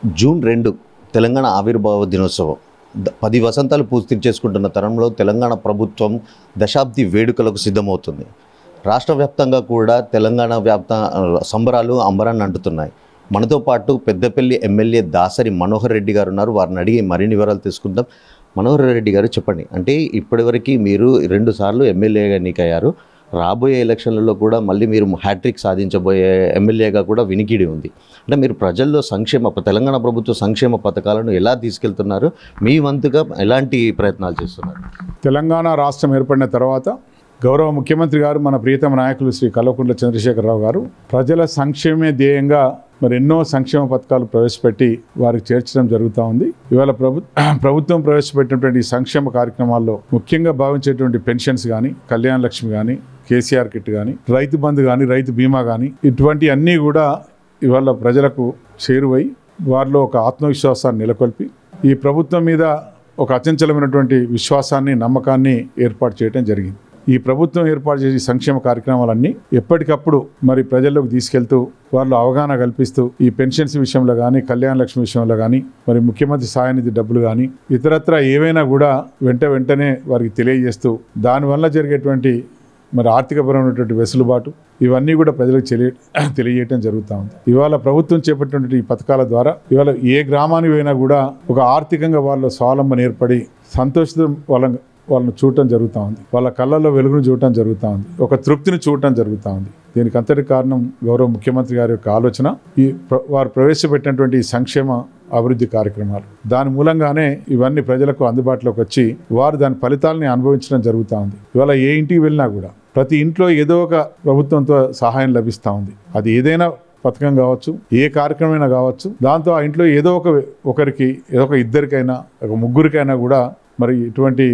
June 2 Telangana ఆవిర్భావ దినోత్సవం 10 వసంతాలు పూర్తి చేసుకుంటున్న తరంలో తెలంగాణ ప్రభుత్వం దశాబ్ది వేడుకలకు సిద్ధమవుతుంది. రాష్ట్ర వ్యాప్తంగా కూడా తెలంగాణ సంబరాలు అంబరాన్ని అంటుతున్నాయి. మనతో పాటు పెద్దపల్లి ఎమ్మెల్యే దాసరి మనోహర్ రెడ్డి గారు ఉన్నారు. వారిని అడిగి మరిన్ని వివరాలు తీసుకుందాం. మనోహర్ రెడ్డి గారు చెప్పండి, అంటే ఇప్పటివరకు మీరు 2 సార్లు ఎమ్మెల్యేగా ఎన్నికయ్యారు. రాబోయే ఎలక్షన్లలో కూడా మళ్ళీ మీరు హ్యాట్రిక్ సాధించబోయే ఎమ్మెల్యేగా కూడా వినికిడి ఉంది. అంటే మీరు ప్రజల్లో తెలంగాణ ప్రభుత్వ సంక్షేమ పథకాలను ఎలా తీసుకెళ్తున్నారు? మీ వంతుగా ఎలాంటి ప్రయత్నాలు చేస్తున్నారు? తెలంగాణ రాష్ట్రం ఏర్పడిన తర్వాత గౌరవ ముఖ్యమంత్రి గారు, మన ప్రియతమ నాయకులు శ్రీ కల్వకుంట్ల చంద్రశేఖరరావు గారు ప్రజల సంక్షేమే ధ్యేయంగా ఎన్నో సంక్షేమ పథకాలు ప్రవేశపెట్టి వారికి చేర్చడం జరుగుతూ ఉంది. ఇవాళ ప్రభుత్వం ప్రవేశపెట్టినటువంటి సంక్షేమ కార్యక్రమాల్లో ముఖ్యంగా భావించేటువంటి పెన్షన్స్ కానీ, కళ్యాణ లక్ష్మి కానీ, కేసీఆర్ కిట్ కానీ, రైతు బంధు కానీ, రైతు బీమా కానీ, ఇటువంటి అన్నీ కూడా ఇవాళ ప్రజలకు చేరువై వారిలో ఒక ఆత్మవిశ్వాసాన్ని నెలకొల్పి ఈ ప్రభుత్వం మీద ఒక అచంచలమైనటువంటి విశ్వాసాన్ని, నమ్మకాన్ని ఏర్పాటు చేయడం జరిగింది. ఈ ప్రభుత్వం ఏర్పాటు చేసే సంక్షేమ కార్యక్రమాలన్నీ ఎప్పటికప్పుడు ప్రజల్లోకి తీసుకెళ్తూ వాళ్ళు అవగాహన కల్పిస్తూ ఈ పెన్షన్స్ విషయంలో కానీ, కళ్యాణ లక్ష్మి విషయంలో కానీ, ముఖ్యమంత్రి సహాయనిధి డబ్బులు కానీ, ఇతరత్ర ఏవైనా కూడా వెంటనే వారికి తెలియజేస్తూ దానివల్ల జరిగేటువంటి ఆర్థికపరమైనటువంటి వెసులుబాటు ఇవన్నీ కూడా ప్రజలకు తెలియజేయడం జరుగుతూ ఉంది. ఇవాళ ప్రభుత్వం చేపట్టినటువంటి ఈ పథకాల ద్వారా ఇవాళ ఏ గ్రామానికి పోయినా కూడా ఒక ఆర్థికంగా వాళ్ళ స్వావలంబన ఏర్పడి సంతోషం వాళ్ళని చూడటం జరుగుతూ ఉంది. వాళ్ళ కళ్ళల్లో వెలుగును చూడటం జరుగుతూ ఉంది. ఒక తృప్తిని చూడటం జరుగుతూ ఉంది. దీనికి అంతటి కారణం గౌరవ ముఖ్యమంత్రి గారి యొక్క ఆలోచన, వారు ప్రవేశపెట్టినటువంటి సంక్షేమ అభివృద్ధి కార్యక్రమాలు. దాని మూలంగానే ఇవన్నీ ప్రజలకు అందుబాటులోకి వచ్చి వారు దాని ఫలితాలని అనుభవించడం జరుగుతూ ఉంది. ఇవాళ ఏ ఇంటికి వెళ్ళినా కూడా ప్రతి ఇంట్లో ఏదో ఒక ప్రభుత్వంతో సహాయం లభిస్తూ ఉంది. అది ఏదైనా పథకం కావచ్చు, ఏ కార్యక్రమమైనా కావచ్చు, దాంతో ఆ ఇంట్లో ఏదో ఒకరికి, ఏదో ఒక ఇద్దరికైనా, ఒక ముగ్గురికైనా కూడా ఇటువంటి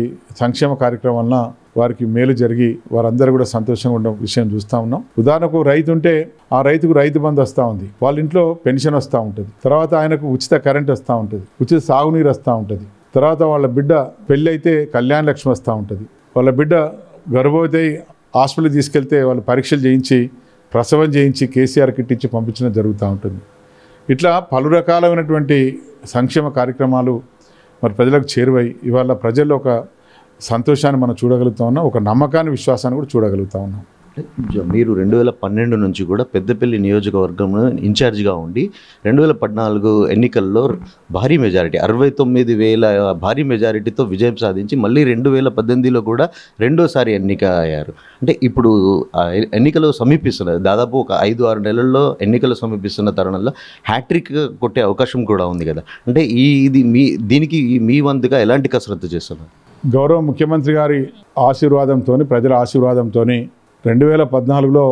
సంక్షేమ కార్యక్రమాలన వారికి మేలు జరిగి వారందరూ కూడా సంతోషంగా ఉన్న విషయం చూస్తూ ఉన్నాం. ఉదాహరణకు రైతు ఉంటే ఆ రైతుకు రైతు బంధు వస్తూ ఉంది, వాళ్ళ ఇంట్లో పెన్షన్ వస్తూ ఉంటుంది, తర్వాత ఆయనకు ఉచిత కరెంట్ వస్తూ ఉంటుంది, ఉచిత సాగునీరు వస్తూ ఉంటుంది, తర్వాత వాళ్ళ బిడ్డ పెళ్ళి అయితే కళ్యాణ లక్ష్మి వస్తూ ఉంటుంది, వాళ్ళ బిడ్డ గర్భవతి హాస్పిటల్కి తీసుకెళ్తే వాళ్ళు పరీక్షలు చేయించి, ప్రసవం చేయించి, కేసీఆర్ కిట్ ఇచ్చి పంపించడం జరుగుతూ ఉంటుంది. ఇట్లా పలు రకాలైనటువంటి సంక్షేమ కార్యక్రమాలు ప్రజలకు చేరువై ఇవాళ ప్రజల్లో ఒక సంతోషాన్ని మనం చూడగలుగుతా ఉన్నాం, ఒక నమ్మకాన్ని, విశ్వాసాన్ని కూడా చూడగలుగుతా ఉన్నాం. మీరు 2012 నుంచి కూడా పెద్దపల్లి నియోజకవర్గంలో ఇన్ఛార్జిగా ఉండి 2014 ఎన్నికల్లో భారీ మెజారిటీ 69,000 భారీ మెజారిటీతో విజయం సాధించి మళ్ళీ 2018లో కూడా రెండోసారి ఎన్నిక అయ్యారు. అంటే ఇప్పుడు ఎన్నికలు సమీపిస్తున్నది, దాదాపు ఒక 5-6 నెలల్లో ఎన్నికలు సమీపిస్తున్న తరుణంలో హ్యాట్రిక్ కొట్టే అవకాశం కూడా ఉంది కదా. అంటే దీనికి మీ వంతుగా ఎలాంటి కసరత్తు చేస్తున్నారు? గౌరవ ముఖ్యమంత్రి గారి ఆశీర్వాదంతో, ప్రజల ఆశీర్వాదంతో 2014లో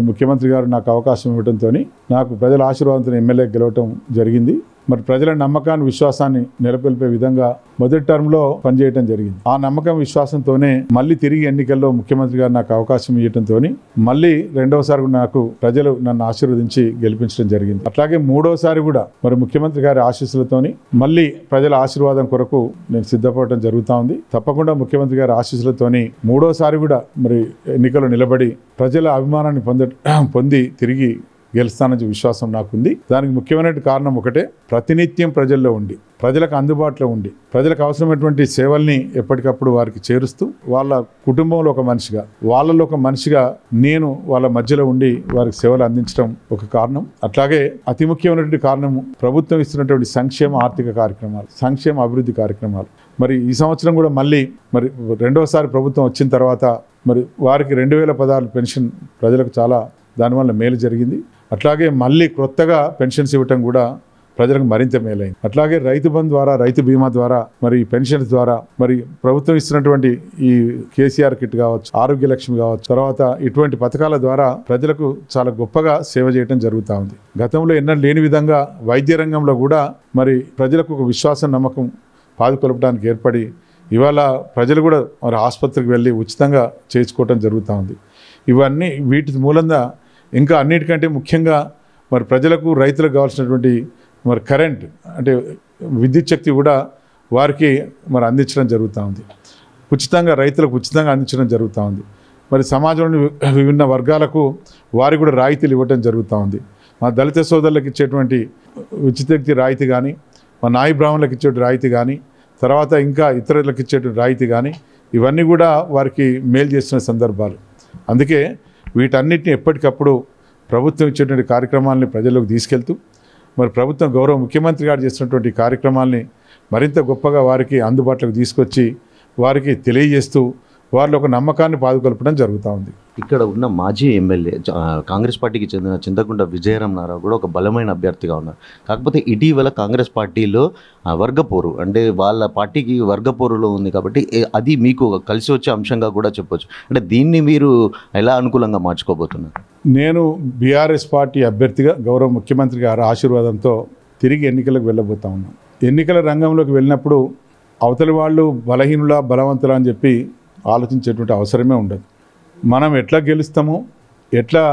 ముఖ్యమంత్రి గారు నాకు అవకాశం ఇవ్వడంతో నాకు ప్రజల ఆశీర్వాదంతో ఎమ్మెల్యే గెలవటం జరిగింది. ప్రజల నమ్మకాన్ని, విశ్వాసాన్ని నెలకొల్పే విధంగా మొదటి టర్మ్లో పనిచేయడం జరిగింది. ఆ నమ్మకం, విశ్వాసంతోనే మళ్ళీ తిరిగి ఎన్నికల్లో ముఖ్యమంత్రి గారు నాకు అవకాశం ఇవ్వడంతో మళ్ళీ రెండవసారి నాకు ప్రజలు నన్ను ఆశీర్వదించి గెలిపించడం జరిగింది. అట్లాగే మూడోసారి కూడా ముఖ్యమంత్రి గారి ఆశీస్సులతోని మళ్ళీ ప్రజల ఆశీర్వాదం కొరకు నేను సిద్ధపడటం జరుగుతూ ఉంది. తప్పకుండా ముఖ్యమంత్రి గారి ఆశీస్సులతోని మూడోసారి కూడా ఎన్నికల్లో నిలబడి ప్రజల అభిమానాన్ని పొంది తిరిగి గెలుస్తానని విశ్వాసం నాకుంది. దానికి ముఖ్యమైన కారణం ఒకటే, ప్రతినిత్యం ప్రజల్లో ఉండి, ప్రజలకు అందుబాటులో ఉండి, ప్రజలకు అవసరమైనటువంటి సేవల్ని ఎప్పటికప్పుడు వారికి చేరుస్తూ, వాళ్ళ కుటుంబంలో ఒక మనిషిగా, వాళ్ళలో ఒక మనిషిగా నేను వాళ్ళ మధ్యలో ఉండి వారికి సేవలు అందించడం ఒక కారణం. అట్లాగే అతి ముఖ్యమైనటువంటి కారణం ప్రభుత్వం ఇస్తున్నటువంటి సంక్షేమ ఆర్థిక కార్యక్రమాలు, సంక్షేమ అభివృద్ధి కార్యక్రమాలు. ఈ సంవత్సరం కూడా మళ్ళీ రెండవసారి ప్రభుత్వం వచ్చిన తర్వాత వారికి 2016 పెన్షన్ ప్రజలకు చాలా దానివల్ల మేలు జరిగింది. అట్లాగే మళ్ళీ కొత్తగా పెన్షన్స్ ఇవ్వటం కూడా ప్రజలకు మరింత మేలైంది. అట్లాగే రైతు బంధు ద్వారా, రైతు బీమా ద్వారా, పెన్షన్స్ ద్వారా, ప్రభుత్వం ఇస్తున్నటువంటి ఈ కేసీఆర్ కిట్ కావచ్చు, ఆరోగ్య లక్ష్మి కావచ్చు, తర్వాత ఇటువంటి పథకాల ద్వారా ప్రజలకు చాలా గొప్పగా సేవ చేయడం జరుగుతూ ఉంది. గతంలో ఎన్నడూ లేని విధంగా వైద్య రంగంలో కూడా ప్రజలకు ఒక విశ్వాసం, నమ్మకం పాదుకొలపడానికి ఏర్పడి ఇవాళ ప్రజలు కూడా ఆసుపత్రికి వెళ్ళి ఉచితంగా చేయించుకోవటం జరుగుతూ ఉంది. ఇవన్నీ వీటి మూలంగా ఇంకా అన్నిటికంటే ముఖ్యంగా ప్రజలకు, రైతులకు కావాల్సినటువంటి కరెంట్ అంటే విద్యుత్ శక్తి కూడా వారికి అందించడం జరుగుతూ ఉంది. ఉచితంగా రైతులకు ఉచితంగా అందించడం జరుగుతూ ఉంది. సమాజంలోని విభిన్న వర్గాలకు వారికి కూడా రాయితీలు ఇవ్వడం జరుగుతూ ఉంది. మా దళిత సోదరులకు ఇచ్చేటువంటి ఉచిత వ్యక్తి రాయితీ కానీ, మా నాయి బ్రాహ్మణులకు ఇచ్చేటువంటి రాయితీ కానీ, తర్వాత ఇంకా ఇతరులకు ఇచ్చేటువంటి రాయితీ కానీ, ఇవన్నీ కూడా వారికి మేలు చేస్తున్న సందర్భాలు. అందుకే వీటన్నిటిని ఎప్పటికప్పుడు ప్రభుత్వం ఇచ్చేటువంటి కార్యక్రమాలని ప్రజల్లోకి తీసుకెళ్తూ, మరి ప్రభుత్వం గౌరవ ముఖ్యమంత్రి గారు చేస్తున్నటువంటి కార్యక్రమాల్ని మరింత గొప్పగా వారికి అందుబాటులోకి తీసుకొచ్చి వారికి తెలియజేస్తూ వారిలో ఒక నమ్మకాన్ని పాదుకొల్పడం జరుగుతూ ఉంది. ఇక్కడ ఉన్న మాజీ ఎమ్మెల్యే కాంగ్రెస్ పార్టీకి చెందిన చింతకుంట విజయరామనారావు కూడా ఒక బలమైన అభ్యర్థిగా ఉన్నారు. కాకపోతే ఇటీవల కాంగ్రెస్ పార్టీలో వర్గపోరు, అంటే వాళ్ళ పార్టీకి వర్గపోరులో ఉంది కాబట్టి అది మీకు కలిసి వచ్చే అంశంగా కూడా చెప్పొచ్చు. అంటే దీన్ని మీరు ఎలా అనుకూలంగా మార్చుకోబోతున్నారు? నేను బీఆర్ఎస్ పార్టీ అభ్యర్థిగా గౌరవ ముఖ్యమంత్రి గారి ఆశీర్వాదంతో తిరిగి ఎన్నికలకు వెళ్ళబోతా ఉన్నాం. ఎన్నికల రంగంలోకి వెళ్ళినప్పుడు అవతలి వాళ్ళు బలహీనులా బలవంతులా అని చెప్పి ఆలోచించేటువంటి అవసరమే ఉండదు. మనం ఎట్లా గెలుస్తామో, ఎట్లా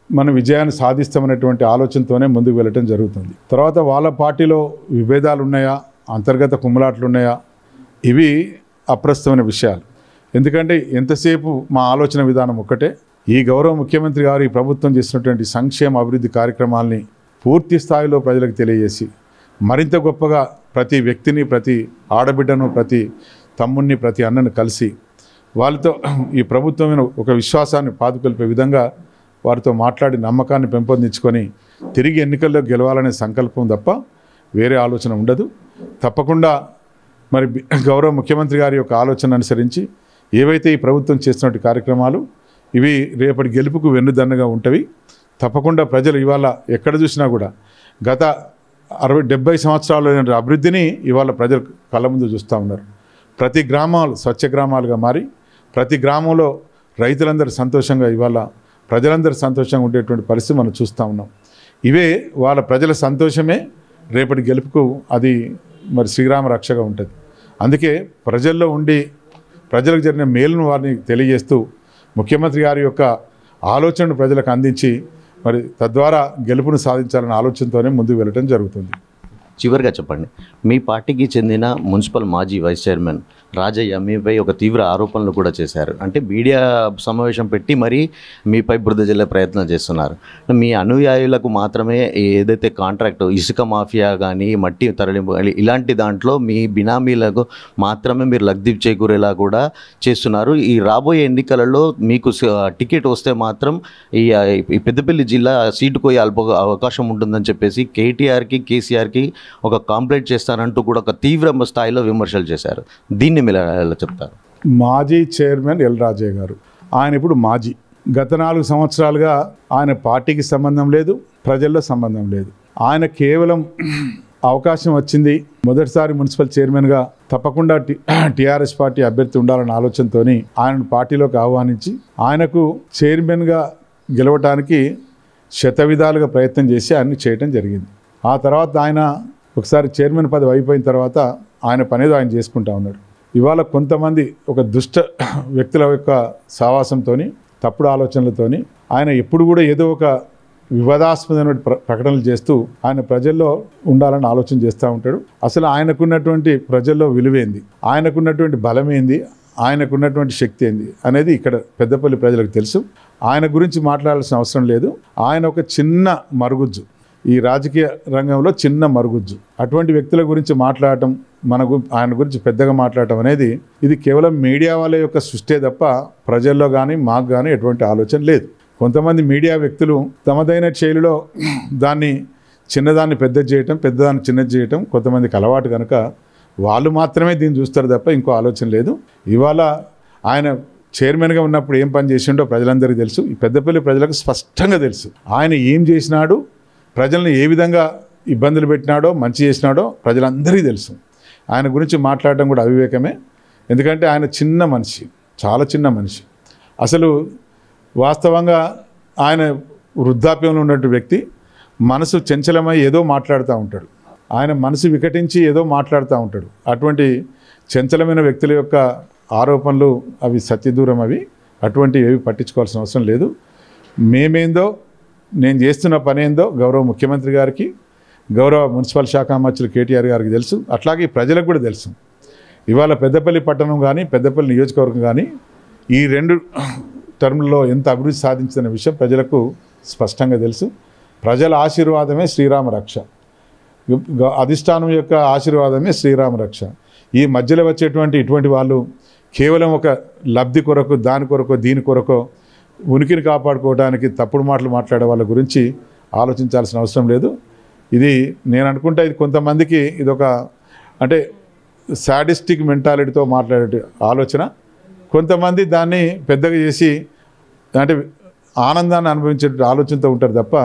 మన విజయాన్ని సాధిస్తామనేటువంటి ఆలోచనతోనే ముందుకు వెళ్ళటం జరుగుతుంది. తర్వాత వాళ్ళ పార్టీలో విభేదాలు ఉన్నాయా, అంతర్గత కుమ్ములాట్లు ఉన్నాయా, ఇవి అప్రస్తుతమైన విషయాలు. ఎందుకంటే ఎంతసేపు మా ఆలోచన విధానం ఒక్కటే, ఈ గౌరవ ముఖ్యమంత్రి గారు ఈ ప్రభుత్వం చేసినటువంటి సంక్షేమ అభివృద్ధి కార్యక్రమాల్ని పూర్తి స్థాయిలో ప్రజలకు తెలియజేసి మరింత గొప్పగా ప్రతి వ్యక్తిని, ప్రతి ఆడబిడ్డను, ప్రతి తమ్ముడిని, ప్రతి అన్నను కలిసి వాళ్ళతో ఈ ప్రభుత్వమైన ఒక విశ్వాసాన్ని పాదుకొల్పే విధంగా వారితో మాట్లాడి నమ్మకాన్ని పెంపొందించుకొని తిరిగి ఎన్నికల్లో గెలవాలనే సంకల్పం తప్ప వేరే ఆలోచన ఉండదు. తప్పకుండా మరి గౌరవ ముఖ్యమంత్రి గారి యొక్క ఆలోచన అనుసరించి ఏవైతే ఈ ప్రభుత్వం చేస్తున్న కార్యక్రమాలు ఇవి రేపటి గెలుపుకు వెన్నుదన్నుగా ఉంటవి. తప్పకుండా ప్రజలు ఇవాళ ఎక్కడ చూసినా కూడా గత 60-70 సంవత్సరాల అభివృద్ధిని ఇవాళ ప్రజలు కళ్ళ ముందు చూస్తూ ఉన్నారు. ప్రతి గ్రామాలు స్వచ్ఛ గ్రామాలుగా మారి ప్రతి గ్రామంలో రైతులందరూ సంతోషంగా, ఇవాళ ప్రజలందరూ సంతోషంగా ఉండేటువంటి పరిస్థితి మనం చూస్తూ ఉన్నాం. ఇవే వాళ్ళ ప్రజల సంతోషమే రేపటి గెలుపుకు అది మరి శ్రీరామ రక్షగా ఉంటుంది. అందుకే ప్రజల్లో ఉండి ప్రజలకు జరిగిన మేలును వారిని తెలియజేస్తూ ముఖ్యమంత్రి గారి యొక్క ఆలోచనను ప్రజలకు అందించి మరి తద్వారా గెలుపును సాధించాలనే ఆలోచనతోనే ముందుకు వెళ్ళడం జరుగుతుంది. చివరిగా చెప్పండి, మీ పార్టీకి చెందిన మున్సిపల్ మాజీ వైస్ చైర్మన్ రాజయ్య మీపై ఒక తీవ్ర ఆరోపణలు కూడా చేశారు. అంటే మీడియా సమావేశం పెట్టి మరీ మీపై బురద జల్లే ప్రయత్నం చేస్తున్నారు. మీ అనుయాయులకు మాత్రమే ఏదైతే కాంట్రాక్ట్ ఇసుక మాఫియా కానీ మట్టి తరలింపు ఇలాంటి దాంట్లో మీ బినామీలకు మాత్రమే మీరు లబ్ధి చేకూరేలా కూడా చేస్తున్నారు. ఈ రాబోయే ఎన్నికలలో మీకు టికెట్ వస్తే మాత్రం ఈ పెద్దపల్లి జిల్లా సీటు పోయే అవకాశం ఉంటుందని చెప్పేసి కేటీఆర్కి కేసీఆర్కి ఒక కాంప్లైంట్ చేస్తానంటూ కూడా ఒక తీవ్ర స్థాయిలో విమర్శలు చేశారు. దీన్ని మీరు ఎలా చెప్తారు? మాజీ చైర్మన్ ఎల్ రాజయ్య గారు, ఆయన ఇప్పుడు మాజీ, గత 4 సంవత్సరాలుగా ఆయన పార్టీకి సంబంధం లేదు, ప్రజల్లో సంబంధం లేదు. ఆయన కేవలం అవకాశం వచ్చింది మొదటిసారి మున్సిపల్ చైర్మన్గా, తప్పకుండా టీఆర్ఎస్ పార్టీ అభ్యర్థి ఉండాలన్న ఆలోచనతో ఆయనను పార్టీలోకి ఆహ్వానించి ఆయనకు చైర్మన్గా గెలవటానికి శతవిధాలుగా ప్రయత్నం చేసి ఆయన్ని చేయటం జరిగింది. ఆ తర్వాత ఆయన ఒకసారి చైర్మన్ పదవి అయిపోయిన తర్వాత ఆయన పనేదో ఆయన చేసుకుంటా ఉన్నాడు. ఇవాళ కొంతమంది ఒక దుష్ట వ్యక్తుల యొక్క సావాసంతో, తప్పుడు ఆలోచనలతోని ఆయన ఎప్పుడు కూడా ఏదో ఒక వివాదాస్పదమైన ప్రకటనలు చేస్తూ ఆయన ప్రజల్లో ఉండాలని ఆలోచన చేస్తూ ఉంటాడు. అసలు ఆయనకున్నటువంటి ప్రజల్లో విలువేంది, ఆయనకున్నటువంటి బలమేంది, ఆయనకున్నటువంటి శక్తి ఏంది అనేది ఇక్కడ పెద్దపల్లి ప్రజలకు తెలుసు. ఆయన గురించి మాట్లాడాల్సిన అవసరం లేదు. ఆయన ఒక చిన్న మరుగుజ్జు, ఈ రాజకీయ రంగంలో చిన్న మరుగుజ్జు. అటువంటి వ్యక్తుల గురించి మాట్లాడటం, ఆయన గురించి పెద్దగా మాట్లాడటం అనేది ఇది కేవలం మీడియా వాళ్ళ యొక్క సృష్టే తప్ప ప్రజల్లో కానీ మాకు కానీ ఎటువంటి ఆలోచన లేదు. కొంతమంది మీడియా వ్యక్తులు తమదైన శైలిలో దాన్ని చిన్నదాన్ని పెద్ద చేయటం, పెద్దదాన్ని చిన్నది చేయటం కొంతమందికి అలవాటు కనుక వాళ్ళు మాత్రమే దీన్ని చూస్తారు తప్ప ఇంకో ఆలోచన లేదు. ఇవాళ ఆయన చైర్మన్గా ఉన్నప్పుడు ఏం పని చేసిండో ప్రజలందరికీ తెలుసు. ఈ పెద్దపల్లి ప్రజలకు స్పష్టంగా తెలుసు. ఆయన ఏం చేసినాడు, ప్రజల్ని ఏ విధంగా ఇబ్బందులు పెట్టినాడో, మంచి చేసినాడో ప్రజలందరికీ తెలుసు. ఆయన గురించి మాట్లాడటం కూడా అవివేకమే. ఎందుకంటే ఆయన చిన్న మనిషి, చాలా చిన్న మనిషి. అసలు వాస్తవంగా ఆయన వృద్ధాప్యంలో ఉన్నటువంటి వ్యక్తి, మనసు చంచలమై ఏదో మాట్లాడుతూ ఉంటాడు. ఆయన మనసు వికటించి ఏదో మాట్లాడుతూ ఉంటాడు. అటువంటి చంచలమైన వ్యక్తుల యొక్క ఆరోపణలు అవి సత్యదూరం, అటువంటివి ఏవి పట్టించుకోవాల్సిన అవసరం లేదు. మేమేందో, నేను చేస్తున్న పని ఏందో గౌరవ ముఖ్యమంత్రి గారికి, గౌరవ మున్సిపల్ శాఖ మంత్రులు కేటీఆర్ గారికి తెలుసు. అట్లాగే ప్రజలకు కూడా తెలుసు. ఇవాళ పెద్దపల్లి పట్టణం కానీ పెద్దపల్లి నియోజకవర్గం కానీ ఈ 2 టర్మ్లలో ఎంత అభివృద్ధి సాధించిన విషయం ప్రజలకు స్పష్టంగా తెలుసు. ప్రజల ఆశీర్వాదమే శ్రీరామ రక్ష. అధిష్టానం యొక్క ఆశీర్వాదమే శ్రీరామ రక్ష. ఈ మధ్యలో వచ్చేటువంటి ఇటువంటి వాళ్ళు కేవలం ఒక లబ్ధి కొరకు, దాని కొరకు, దీని కొరకు ఉనికిని కాపాడుకోవడానికి తప్పుడు మాటలు మాట్లాడే వాళ్ళ గురించి ఆలోచించాల్సిన అవసరం లేదు. ఇది నేను అనుకుంటా ఇది కొంతమందికి ఇదొక అంటే సాడిస్టిక్ మెంటాలిటీతో మాట్లాడే ఆలోచన. కొంతమంది దాన్ని పెద్దగా చేసి అంటే ఆనందాన్ని అనుభవించే ఆలోచనతో ఉంటారు తప్ప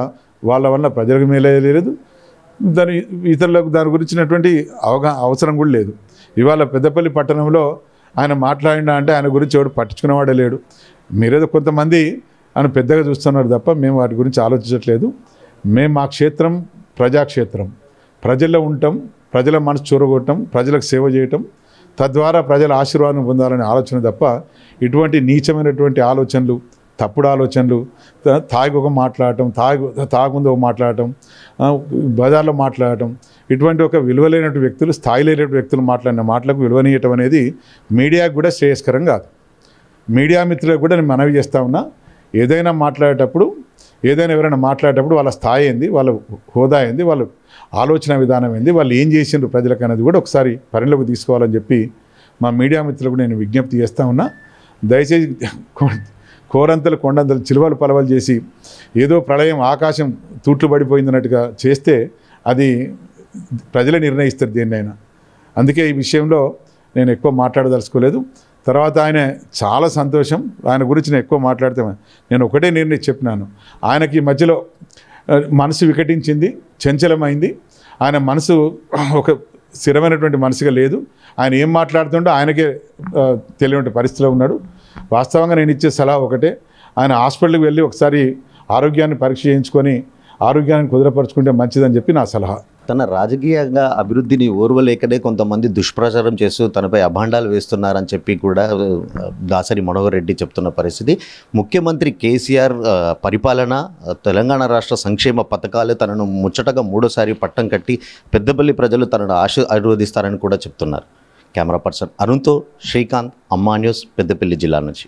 వాళ్ళ వల్ల ప్రజలకు మేలే లేదు, ఇతరులకు దాని గురించినటువంటి అవసరం కూడా లేదు. ఇవాళ పెద్దపల్లి పట్టణంలో ఆయన మాట్లాడినా అంటే ఆయన గురించి ఎవడు పట్టించుకునేవాడే లేడు. మీరేదో కొంతమంది ఆయన పెద్దగా చూస్తున్నారు తప్ప మేము వాటి గురించి ఆలోచించట్లేదు. మేము మా క్షేత్రం ప్రజాక్షేత్రం, ప్రజల్లో ఉంటాం, ప్రజల మనసు చూరగొట్టడం, ప్రజలకు సేవ చేయటం, తద్వారా ప్రజల ఆశీర్వాదం పొందాలనే ఆలోచన తప్ప ఇటువంటి నీచమైనటువంటి ఆలోచనలు, తప్పుడు ఆలోచనలు, తాగి ఒక మాట్లాడటం, తాగుందో ఒక మాట్లాడటం, బజార్లో మాట్లాడటం, ఇటువంటి ఒక విలువలేనటువంటి వ్యక్తులు, స్థాయి లేనటువంటి వ్యక్తులు మాట్లాడిన మాటలకు విలువనీయటం అనేది మీడియాకు కూడా శ్రేయస్కరం కాదు. మీడియా మిత్రులకు కూడా నేను మనవి చేస్తా ఉన్నా, ఏదైనా మాట్లాడేటప్పుడు, ఏదైనా ఎవరైనా మాట్లాడేటప్పుడు వాళ్ళ స్థాయి ఏంది, వాళ్ళ హోదా ఏంది, వాళ్ళ ఆలోచన విధానం ఏంది, వాళ్ళు ఏం చేసిండ్రు ప్రజలకు అనేది కూడా ఒకసారి పరిణలోకి తీసుకోవాలని చెప్పి మా మీడియా మిత్రులకు నేను విజ్ఞప్తి చేస్తూ ఉన్నా. దయచేసి కోరంతలు కొండంతలు చిలువలు పలవలు చేసి ఏదో ప్రళయం ఆకాశం తూట్లు పడిపోయిందన్నట్టుగా చేస్తే అది ప్రజలే నిర్ణయిస్తారు దేన్నైనా. అందుకే ఈ విషయంలో నేను ఎక్కువ మాట్లాడదలుచుకోలేదు. తర్వాత ఆయన చాలా సంతోషం, ఆయన గురించి నేను ఎక్కువ మాట్లాడితే నేను ఒకటే నిర్ణయం చెప్పినాను, ఆయనకి మధ్యలో మనసు వికటించింది, చంచలమైంది, ఆయన మనసు ఒక స్థిరమైనటువంటి మనసుగా లేదు. ఆయన ఏం మాట్లాడుతుండో ఆయనకే తెలియని పరిస్థితిలో ఉన్నాడు. వాస్తవంగా నేను ఇచ్చే సలహా ఒకటే, ఆయన హాస్పిటల్కి వెళ్ళి ఒకసారి ఆరోగ్యాన్ని పరీక్ష చేయించుకొని ఆరోగ్యాన్ని కుదురపరుచుకుంటే మంచిదని చెప్పి నా సలహా. తన రాజకీయంగా అభివృద్ధిని ఓర్వలేకనే కొంతమంది దుష్ప్రచారం చేస్తూ తనపై అభాండాలు వేస్తున్నారని చెప్పి కూడా దాసరి మనోహర్ రెడ్డి చెప్తున్న పరిస్థితి. ముఖ్యమంత్రి కేసీఆర్ పరిపాలన, తెలంగాణ రాష్ట్ర సంక్షేమ పథకాలు తనను ముచ్చటగా మూడోసారి పట్టం కట్టి పెద్దపల్లి ప్రజలు తనను ఆశీర్వదిస్తారని కూడా చెప్తున్నారు. కెమెరా పర్సన్ అరుణ్తో శ్రీకాంత్, అమ్మా న్యూస్, పెద్దపల్లి జిల్లా నుంచి.